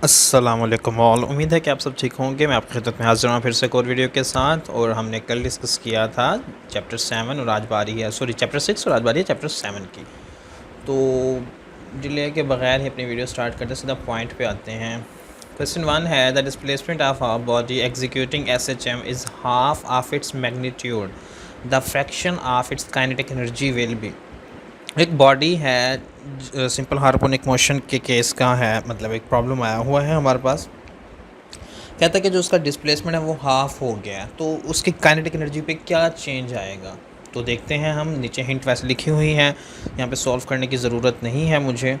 अस्सलाम वालेकुम ऑल। उम्मीद है कि आप सब ठीक होंगे। मैं आपकी खिदमत में हाज़िर हूँ फिर से एक और वीडियो के साथ। और हमने कल डिस्कस किया था चैप्टर 7 और आज बारी है चैप्टर 6 और आज बारी है चैप्टर 7 की। तो डिले के बगैर ही अपनी वीडियो स्टार्ट करते सीधा पॉइंट पे आते हैं। क्वेश्चन 1 है the displacement of our body executing SHM is half of its magnitude, the fraction of its kinetic energy will be. एक बॉडी है, सिंपल हार्मोनिक मोशन के केस का है, मतलब एक प्रॉब्लम आया हुआ है हमारे पास। कहता है कि जो उसका डिस्प्लेसमेंट है वो हाफ हो गया है, तो उसकी काइनेटिक एनर्जी पे क्या चेंज आएगा। तो देखते हैं हम। नीचे हिंट वैसे लिखी हुई है, यहाँ पे सॉल्व करने की ज़रूरत नहीं है मुझे।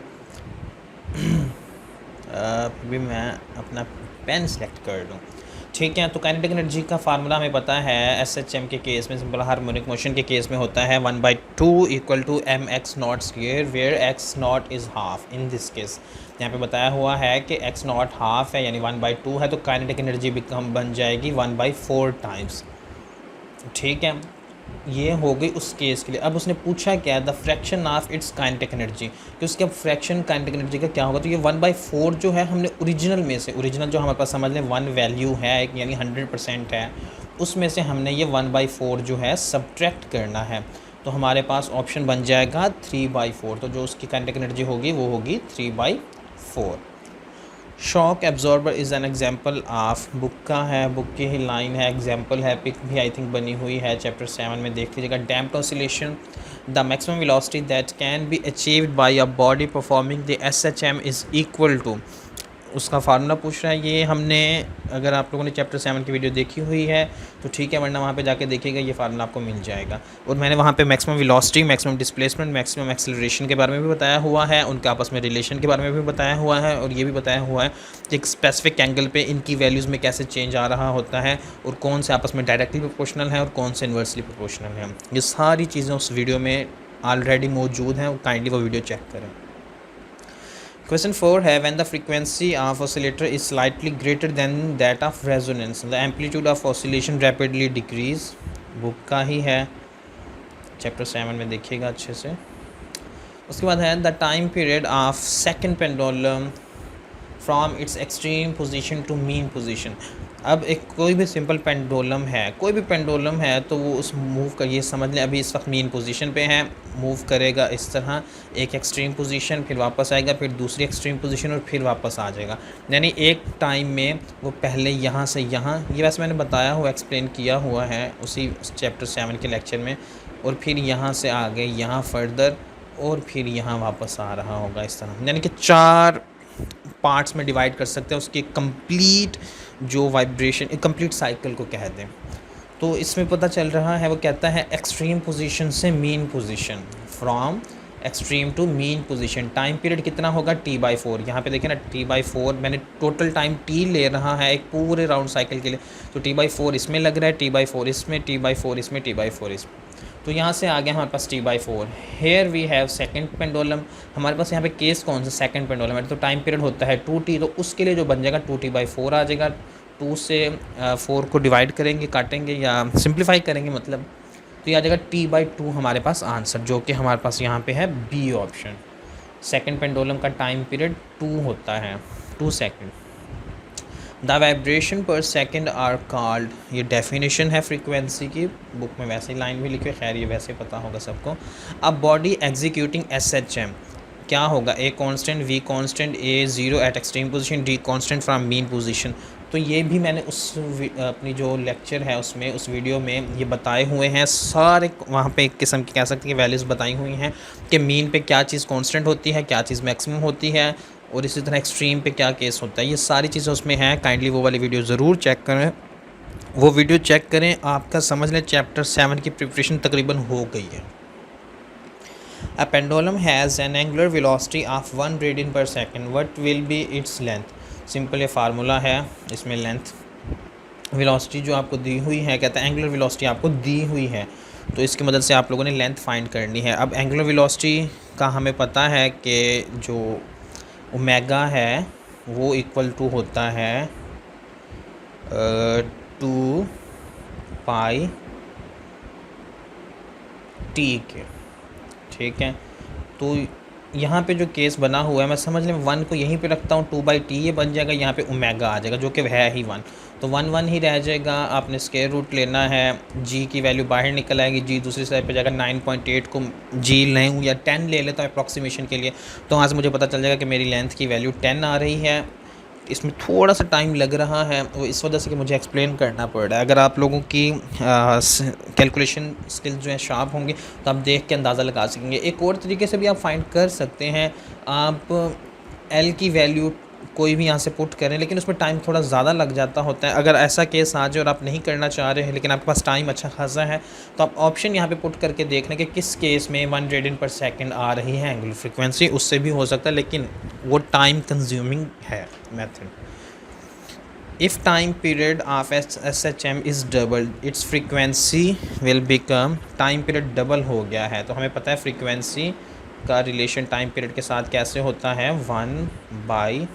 अभी मैं अपना पेन सेलेक्ट कर लूँ, ठीक है। तो काइनेटिक एनर्जी का फार्मूला हमें पता है SHM के केस में, सिंपल हार्मोनिक मोशन के केस में होता है 1/2 equal to mx0 square, where x0 is half. In this case यहाँ पे बताया हुआ है कि x0 हाफ है, यानी 1/2 है, तो काइनेटिक एनर्जी बन जाएगी 1/4 टाइम्स, ठीक है। ये हो गई उस केस के लिए। अब उसने पूछा क्या, the fraction of its kinetic energy, कि उसके फ्रैक्शन काइनेटिक एनर्जी का क्या होगा। तो ये 1/4 जो है हमने ओरिजिनल में से, ओरिजिनल जो हमारे पास समझ लें 1 वैल्यू है एक, यानी 100% है, उसमें से हमने ये 1/4 जो है सब्ट्रैक्ट करना है। तो हमारे पास ऑप्शन बन जाएगा 3/4। तो जो उसकी काइनेटिक एनर्जी होगी वो होगी 3/4। Shock absorber is an example of, book का है, बुक की ही लाइन है, एग्जाम्पल है, पिक भी आई थिंक बनी हुई है चैप्टर 7 में, देख लीजिएगा। Damped oscillation, the maximum velocity that can be achieved by a body performing the SHM is equal to. उसका फार्मूला पूछ रहा है। ये हमने, अगर आप लोगों ने चैप्टर 7 की वीडियो देखी हुई है तो ठीक है, वरना वहाँ पे जाके देखिएगा, ये फार्मूला आपको मिल जाएगा। और मैंने वहाँ पे maximum velocity, maximum displacement, maximum acceleration के बारे में भी बताया हुआ है, उनके आपस में रिलेशन के बारे में भी बताया हुआ है, और ये भी बताया हुआ है कि एक स्पेसिफिक एंगल पे इनकी वैल्यूज़ में कैसे चेंज आ रहा होता है, और कौन से आपस में डायरेक्टली प्रोपोर्शनल है और कौन से इन्वर्सली प्रोपोर्शनल है। ये सारी चीज़ें उस वीडियो में ऑलरेडी मौजूद हैं, काइंडली वो वीडियो चेक करें। Question 4 है when the frequency of oscillator is slightly greater than that of resonance, the amplitude of oscillation rapidly decrease। Book का ही है, चैप्टर 7 में देखिएगा अच्छे से। उसके बाद है the time period of second pendulum from its extreme position to mean position. अब एक कोई भी सिंपल पेंडुलम है, कोई भी पेंडुलम है, तो वो उस मूव कर, ये समझ लें अभी इस वक्त मीन पोजीशन पे है, मूव करेगा इस तरह, एक एक्सट्रीम पोजीशन, फिर वापस आएगा, फिर दूसरी एक्सट्रीम पोजीशन, और फिर वापस आ जाएगा। यानी एक टाइम में वो पहले यहाँ से यहाँ, ये वैसे मैंने बताया हुआ, एक्सप्लेन किया हुआ है उसी चैप्टर 7 के लेक्चर में, और फिर यहाँ से आगे यहाँ फर्दर, और फिर यहाँ वापस आ रहा होगा इस तरह। यानी कि 4 पार्ट्स में डिवाइड कर सकते हैं उसकी कंप्लीट जो वाइब्रेशन, एक कंप्लीट साइकिल को कहते हैं। तो इसमें पता चल रहा है, वो कहता है एक्सट्रीम पोजीशन से mean position, from extreme to mean position, time period कितना होगा T/4। यहाँ पे देखें ना, T/4 मैंने टोटल टाइम T ले रहा है एक पूरे राउंड साइकिल के लिए, तो T/4 इसमें लग रहा है, T/4 इसमें, T/4 इसमें, T/4 इसमें। तो यहाँ से आ गया हमारे पास T/4। Here we have second pendulum, हमारे पास यहाँ पे केस कौन सा, सेकंड पेंडुलम है, तो टाइम पीरियड होता है 2T, तो उसके लिए जो बन जाएगा 2T/4 आ जाएगा। 2 से 4 को डिवाइड करेंगे, काटेंगे या सिंप्लीफाई करेंगे मतलब, तो ये आ जाएगा T/2 हमारे पास आंसर, जो कि हमारे पास यहाँ पे है बी ऑप्शन। सेकंड पेंडुलम का टाइम पीरियड 2 होता है, 2 सेकंड। द वाइब्रेशन पर सेकंड आर कॉल्ड, ये डेफिनेशन है फ्रीक्वेंसी की, बुक में वैसे ही लाइन भी लिखी है, खैर ये वैसे पता होगा सबको। अब बॉडी एग्जीक्यूटिंग SHM क्या होगा, A constant, V constant, A 0 at extreme position, D constant from mean position. तो ये भी मैंने उस अपनी जो लेक्चर है उसमें, उस वीडियो में ये बताए हुए हैं सारे, वहाँ पे एक किस्म की कह सकते हैं वैल्यूज़ बताई हुई हैं कि मीन पे क्या चीज़ कांस्टेंट होती है, क्या चीज़ मैक्सिमम होती है, और इसी तरह एक्सट्रीम पे क्या केस होता है। ये सारी चीज़ें उसमें हैं, काइंडली वो वाली वीडियो ज़रूर चेक करें, वो वीडियो चेक करें, आपका समझ लें चैप्टर 7 की प्रिपरेशन तकरीबन हो गई है। A pendulum has an angular velocity of 1 radian per second, what will be its length. Simple ये फार्मूला है, इसमें लेंथ वेलोसिटी जो आपको दी हुई है, कहता है एंगुलर वेलोसिटी आपको दी हुई है, तो इसकी मदद से आप लोगों ने लेंथ फाइंड करनी है। अब एंगुलर वेलोसिटी का हमें पता है कि जो ओमेगा है वो इक्वल टू होता है 2π T के, ठीक है। तो यहाँ पे जो केस बना हुआ है मैं समझ लें 1 को यहीं पे रखता हूँ, 2/t ये बन जाएगा, यहाँ पे ओमेगा आ जाएगा जो कि है ही 1, तो 1 1 ही रह जाएगा। आपने स्क्वायर रूट लेना है, g की वैल्यू बाहर निकल आएगी, g दूसरी साइड पे जाएगा, 9.8 को g लें या 10 ले लेता हूँ अप्रॉक्सीमेशन के लिए, तो वहाँ से मुझे पता चल जाएगा कि मेरी लेंथ की वैल्यू 10 आ रही है। इसमें थोड़ा सा टाइम लग रहा है वो इस वजह से कि मुझे एक्सप्लेन करना पड़ रहा है। अगर आप लोगों की कैलकुलेशन स्किल जो है शार्प होंगे तो आप देख के अंदाज़ा लगा सकेंगे। एक और तरीके से भी आप फाइंड कर सकते हैं, आप एल की वैल्यू कोई भी यहाँ से पुट करें, लेकिन उसमें टाइम थोड़ा ज़्यादा लग जाता होता है। अगर ऐसा केस आ जाए और आप नहीं करना चाह रहे हैं लेकिन आपके पास टाइम अच्छा खासा है, तो आप ऑप्शन यहाँ पे पुट करके देख लें कि किस केस में 1 रेडियन पर सेकंड आ रही है एंगुलर फ्रीक्वेंसी, उससे भी हो सकता है, लेकिन वो टाइम कंज्यूमिंग है method. If time period of SHM is doubled, its frequency will become, time period double हो गया है तो हमें पता है फ्रीक्वेंसी का रिलेशन टाइम पीरियड के साथ कैसे होता है, 1/t।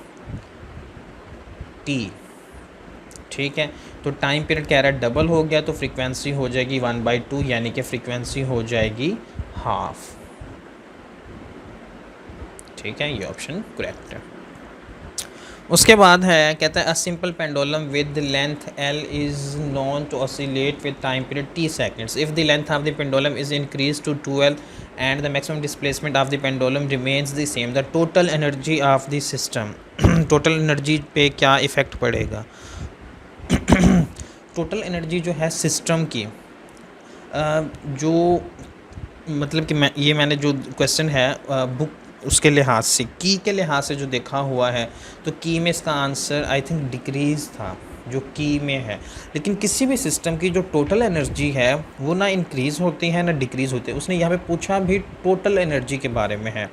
ठीक है, तो टाइम पीरियड कह रहा है डबल हो गया तो फ्रीक्वेंसी हो जाएगी 1/2, यानी कि फ्रीक्वेंसी हो जाएगी हाफ। ठीक है, ये ऑप्शन करेक्ट है। उसके बाद है, कहता है a simple pendulum with length L is known to oscillate with time period t seconds if the length of the pendulum is increase to 2L and the maximum displacement of the pendulum remains the same, the total energy of the system. Total energy पे क्या effect पड़ेगा? Total energy जो है system की, जो मतलब कि मैंने जो क्वेश्चन है बुक उसके लिहाज से, की के लिहाज से जो देखा हुआ है, तो की में इसका आंसर आई थिंक डिक्रीज़ था जो की में है। लेकिन किसी भी सिस्टम की जो टोटल एनर्जी है वो ना इंक्रीज़ होती है ना डिक्रीज़ होती है। उसने यहाँ पे पूछा भी टोटल एनर्जी के बारे में है,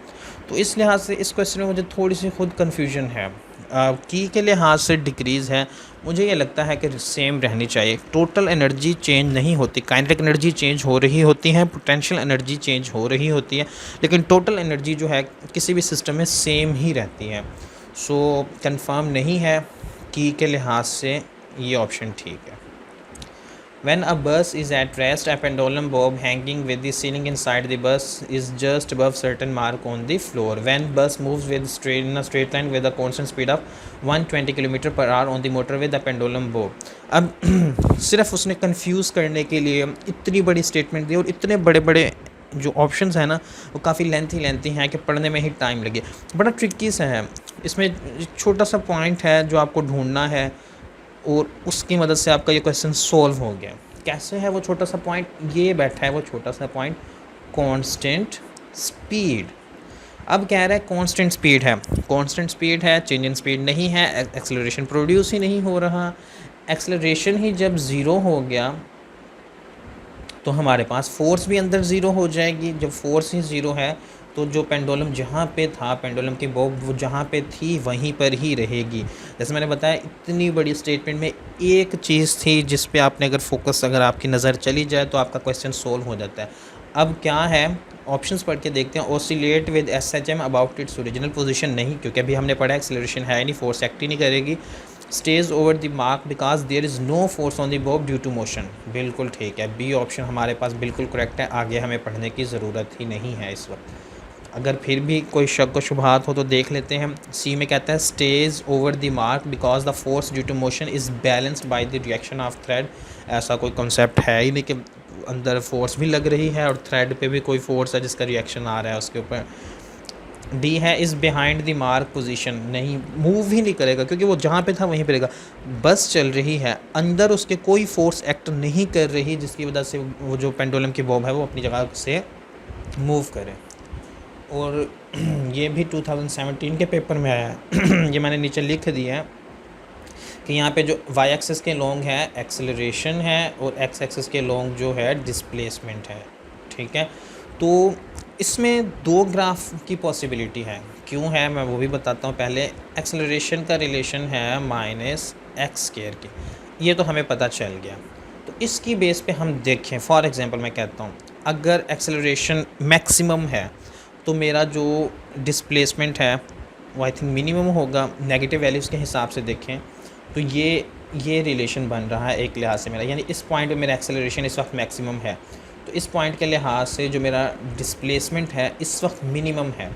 तो इस लिहाज से इस क्वेश्चन में मुझे थोड़ी सी खुद कन्फ्यूजन है। की के लिहाज से डिक्रीज़ है, मुझे ये लगता है कि सेम रहनी चाहिए। टोटल एनर्जी चेंज नहीं होती, काइनेटिक एनर्जी चेंज हो रही होती है, पोटेंशियल एनर्जी चेंज हो रही होती है, लेकिन टोटल एनर्जी जो है किसी भी सिस्टम में सेम ही रहती है। सो कंफर्म नहीं है, की के लिहाज से ये ऑप्शन ठीक है। When a bus is at rest, a pendulum bob hanging with the ceiling inside the bus is just above certain mark on the floor. When bus moves in a straight line with a constant speed of 120 km/h on the motorway, the pendulum bob. अब सिर्फ उसने confuse करने के लिए इतनी बड़ी statement दी और इतने बड़े बड़े जो ऑप्शंस हैं ना वो काफ़ी लेंथी हैं कि पढ़ने में ही टाइम लगे। बड़ा ट्रिकी सा है, इसमें छोटा सा पॉइंट है जो आपको ढूंढना है और उसकी मदद से आपका ये क्वेश्चन सॉल्व हो गया। कैसे है वो छोटा सा पॉइंट? ये बैठा है वो छोटा सा पॉइंट, कांस्टेंट स्पीड। अब कह रहा है कांस्टेंट स्पीड है, कांस्टेंट स्पीड है, चेंज इन स्पीड नहीं है, एक्सेलरेशन प्रोड्यूस ही नहीं हो रहा। एक्सेलरेशन ही जब ज़ीरो हो गया तो हमारे पास फोर्स भी अंदर ज़ीरो हो जाएगी। जब फोर्स ही ज़ीरो है तो जो पेंडुलम जहाँ पे था, पेंडुलम की बॉब वो जहाँ पे थी वहीं पर ही रहेगी। जैसे मैंने बताया इतनी बड़ी स्टेटमेंट में एक चीज़ थी जिस पे आपने अगर फोकस, अगर आपकी नज़र चली जाए तो आपका क्वेश्चन सोल्व हो जाता है। अब क्या है, ऑप्शंस पढ़ के देखते हैं। Oscillate with SHM about its original position, नहीं, क्योंकि अभी हमने पढ़ा एक्सेलरेशन है नहीं, फोर्स एक्ट ही नहीं करेगी। Stage over the mark because there is no force on the bob due to motion, बिल्कुल ठीक है, बी ऑप्शन हमारे पास बिल्कुल करेक्ट है। आगे हमें पढ़ने की ज़रूरत ही नहीं है इस वक्त। अगर फिर भी कोई शक व शुबहात हो तो देख लेते हैं। सी में कहता है stage over the mark because the force due to motion is balanced by the reaction of thread. ऐसा कोई कॉन्सेप्ट है ही नहीं कि अंदर फोर्स भी लग रही है और थ्रेड पे भी कोई फोर्स है जिसका रिएक्शन आ रहा है उसके ऊपर। डी है is behind the mark position, नहीं, मूव ही नहीं करेगा क्योंकि वो जहाँ पे था वहीं पे रहेगा। बस चल रही है, अंदर उसके कोई फोर्स एक्ट नहीं कर रही जिसकी वजह से वो जो पेंडुलम की बॉब है वो अपनी जगह से मूव करे। और ये भी 2017 के पेपर में आया है ये मैंने नीचे लिख दिया है कि यहाँ पे जो वाई एक्सिस के लॉन्ग है एक्सेलरेशन है और एक्स एक्सिस के लॉन्ग जो है डिस्प्लेसमेंट है। ठीक है, तो इसमें दो ग्राफ की पॉसिबिलिटी है। क्यों है मैं वो भी बताता हूँ। पहले एक्सेलरेशन का रिलेशन है -x² की, ये तो हमें पता चल गया। तो इसकी बेस पे हम देखें, फॉर एग्जांपल मैं कहता हूँ अगर एक्सेलरेशन मैक्सिमम है तो मेरा जो डिस्प्लेसमेंट है वो आई थिंक मिनिमम होगा। नेगेटिव वैल्यूज़ के हिसाब से देखें तो ये रिलेशन बन रहा है एक लिहाज से मेरा, यानी इस पॉइंट पे मेरा एक्सेलरेशन इस वक्त मैक्सिमम है, तो इस पॉइंट के लिहाज से जो मेरा डिस्प्लेसमेंट है इस वक्त मिनिमम है।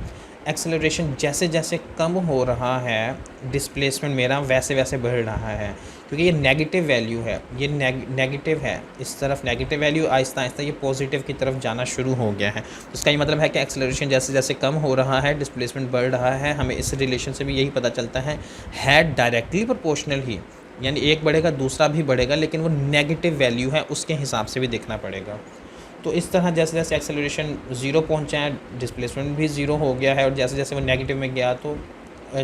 एक्सेलरेशन जैसे जैसे कम हो रहा है, डिस्प्लेसमेंट मेरा वैसे वैसे बढ़ रहा है, क्योंकि ये नेगेटिव वैल्यू है, ये नेगेटिव है, इस तरफ नेगेटिव वैल्यू आहिस्ता आहिस्ता ये पॉजिटिव की तरफ जाना शुरू हो गया है। तो इसका ये मतलब है कि एक्सेलरेशन जैसे जैसे कम हो रहा है, डिस्प्लेसमेंट बढ़ रहा है। हमें इस रिलेशन से भी यही पता चलता है डायरेक्टली प्रोपोर्शनल ही, यानी एक बढ़ेगा दूसरा भी बढ़ेगा, लेकिन वो नेगेटिव वैल्यू है उसके हिसाब से भी देखना पड़ेगा। तो इस तरह जैसे जैसे एक्सेलरेशन ज़ीरो पहुंचा है, डिस्प्लेसमेंट भी ज़ीरो हो गया है, और जैसे जैसे वो नेगेटिव में गया तो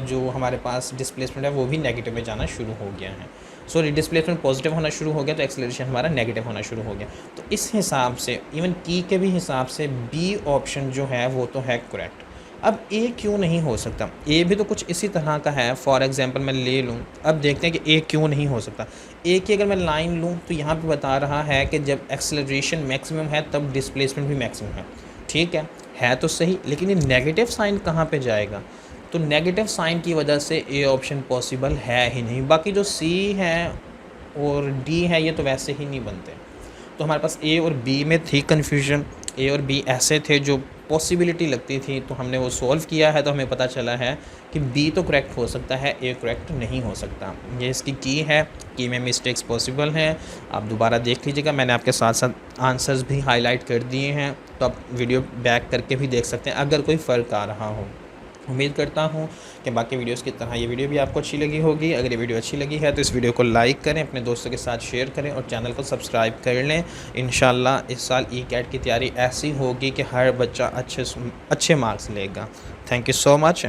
जो हमारे पास डिस्प्लेसमेंट है वो भी नेगेटिव में जाना शुरू हो गया है। सॉरी, डिस्प्लेसमेंट पॉजिटिव होना शुरू हो गया तो एक्सेलरेशन हमारा नेगेटिव होना शुरू हो गया। तो इस हिसाब से इवन की के भी हिसाब से बी ऑप्शन जो है वो तो है करेक्ट। अब ए क्यों नहीं हो सकता? ए भी तो कुछ इसी तरह का है। फॉर एग्जांपल मैं ले लूँ, अब देखते हैं कि ए क्यों नहीं हो सकता। ए की अगर मैं लाइन लूँ तो यहाँ पे बता रहा है कि जब एक्सेलरेशन मैक्सिमम है तब डिस्प्लेसमेंट भी मैक्सिमम है। ठीक है तो सही, लेकिन ये नेगेटिव साइन कहाँ पे जाएगा? तो नेगेटिव साइन की वजह से ए ऑप्शन पॉसिबल है ही नहीं। बाकी जो सी है और डी है ये तो वैसे ही नहीं बनते। तो हमारे पास ए और बी में थी कन्फ्यूजन, ए और बी ऐसे थे जो पॉसिबिलिटी लगती थी, तो हमने वो सॉल्व किया है, तो हमें पता चला है कि बी तो करेक्ट हो सकता है, ए करेक्ट नहीं हो सकता। ये इसकी की है, की में मिस्टेक्स पॉसिबल हैं। आप दोबारा देख लीजिएगा, मैंने आपके साथ साथ आंसर्स भी हाईलाइट कर दिए हैं, तो आप वीडियो बैक करके भी देख सकते हैं अगर कोई फ़र्क आ रहा हो। उम्मीद करता हूँ कि बाकी वीडियोस की तरह ये वीडियो भी आपको अच्छी लगी होगी। अगर ये वीडियो अच्छी लगी है तो इस वीडियो को लाइक करें, अपने दोस्तों के साथ शेयर करें और चैनल को सब्सक्राइब कर लें। इंशाल्लाह इस साल ई कैट की तैयारी ऐसी होगी कि हर बच्चा अच्छे मार्क्स लेगा। Thank you so much.